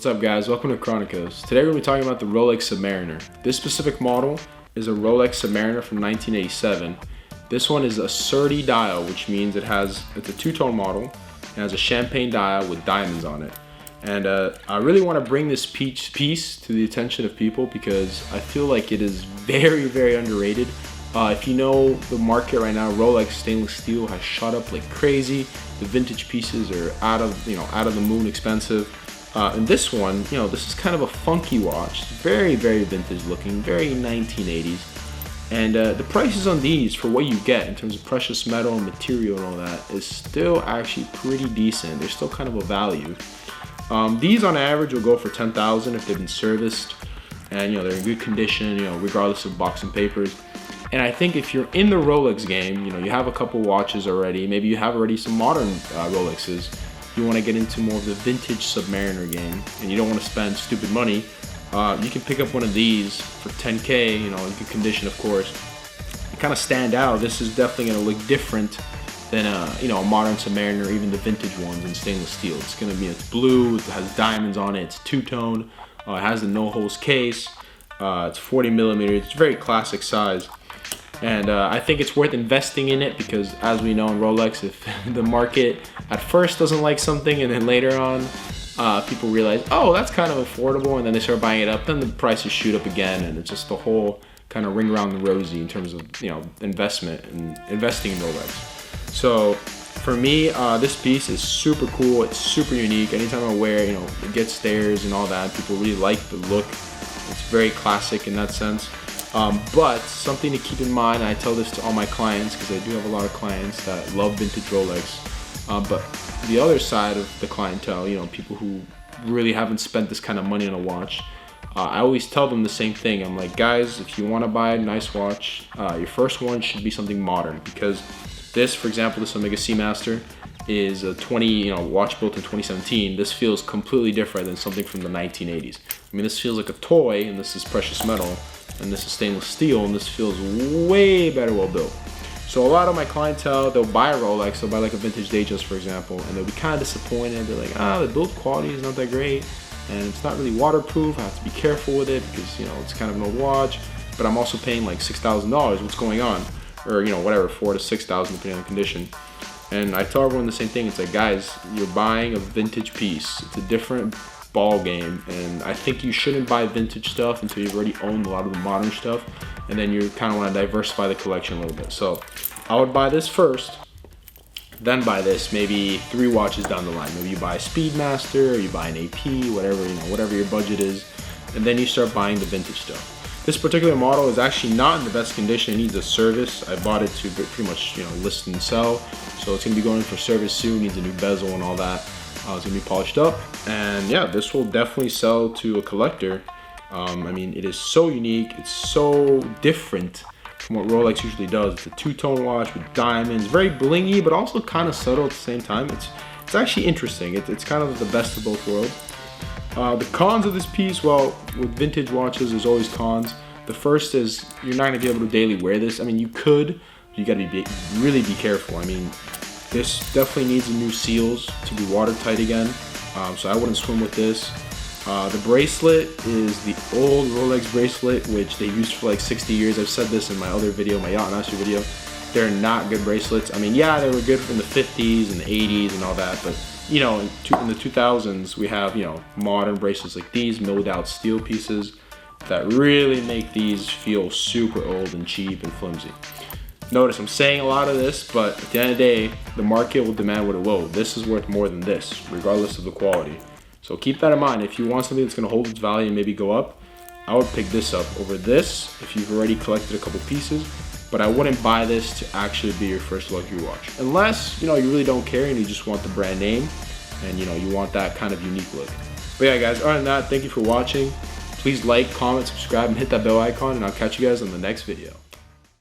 What's up guys, welcome to Chronicles. Today we're going to be talking about the Rolex Submariner. This specific model is a Rolex Submariner from 1987. This one is a Surdy dial, which means it's a two-tone model. It has a champagne dial with diamonds on it. And I really want to bring this piece to the attention of people because I feel like it is very, very underrated. If you know the market right now, Rolex stainless steel has shot up like crazy. The vintage pieces are out of the moon expensive. And this one, this is kind of a funky watch. Very, very vintage looking, very 1980s. And the prices on these for what you get in terms of precious metal and material and all that is still actually pretty decent. They're still kind of a value. These on average will go for $10,000 if they've been serviced and they're in good condition, regardless of box and papers. And I think if you're in the Rolex game, you have a couple watches already, maybe you have already some modern Rolexes, you want to get into more of the vintage Submariner game and you don't want to spend stupid money, you can pick up one of these for $10K, in good condition of course. Kind of stand out. This is definitely going to look different than a modern Submariner or even the vintage ones in stainless steel. It's going to be, it's blue, it has diamonds on it, it's two-tone, it has the no-holes case, it's 40 millimeters, it's a very classic size. And I think it's worth investing in it because, as we know in Rolex, if the market at first doesn't like something and then later on people realize, oh, that's kind of affordable, and then they start buying it up, then the prices shoot up again, and it's just the whole kind of ring around the rosy in terms of investment and investing in Rolex. So for me, this piece is super cool. It's super unique. Anytime I wear, it gets stares and all that. People really like the look. It's very classic in that sense. But something to keep in mind, and I tell this to all my clients because I do have a lot of clients that love vintage Rolex, but the other side of the clientele, people who really haven't spent this kind of money on a watch, I always tell them the same thing. I'm like, guys, if you want to buy a nice watch, your first one should be something modern, because this, for example, this Omega Seamaster is a watch built in 2017. This feels completely different than something from the 1980s. I mean, this feels like a toy, and this is precious metal, and this is stainless steel, and this feels way better well built. So a lot of my clientele, they'll buy a Rolex, they'll buy like a vintage Datejust, for example, and they'll be kind of disappointed. They're like, the build quality is not that great, and it's not really waterproof. I have to be careful with it because it's kind of an old watch, but I'm also paying like $6,000. What's going on? Or whatever, $4,000 to $6,000 depending on the condition. And I tell everyone the same thing. It's like, guys, you're buying a vintage piece. It's a different ball game, and I think you shouldn't buy vintage stuff until you've already owned a lot of the modern stuff, and then you kind of want to diversify the collection a little bit. So I would buy this first, then buy this maybe 3 watches down the line. Maybe you buy a Speedmaster, or you buy an AP, whatever your budget is, and then you start buying the vintage stuff. This particular model is actually not in the best condition. It needs a service. I bought it to pretty much list and sell, so it's gonna be going for service soon. Needs a new bezel and all that. It's gonna be polished up, and yeah, this will definitely sell to a collector. I mean, it is so unique. It's so different from what Rolex usually does. It's a two-tone watch with diamonds, very blingy, but also kind of subtle at the same time. It's actually interesting. It's kind of the best of both worlds. The cons of this piece, well, with vintage watches, there's always cons. The first is you're not gonna be able to daily wear this. I mean, you could, you gotta really be careful. I mean, this definitely needs new seals to be watertight again, so I wouldn't swim with this. The bracelet is the old Rolex bracelet, which they used for like 60 years. I've said this in my other video, my Yacht Master video. They're not good bracelets. I mean, yeah, they were good in the 50s and the 80s and all that, but in the 2000s, we have, modern bracelets like these, milled out steel pieces that really make these feel super old and cheap and flimsy. Notice I'm saying a lot of this, but at the end of the day, the market will demand what it will. This is worth more than this, regardless of the quality. So keep that in mind. If you want something that's gonna hold its value and maybe go up, I would pick this up over this if you've already collected a couple pieces, but I wouldn't buy this to actually be your first luxury watch. Unless, you really don't care and you just want the brand name and you want that kind of unique look. But yeah guys, other than that, thank you for watching. Please like, comment, subscribe, and hit that bell icon, and I'll catch you guys on the next video.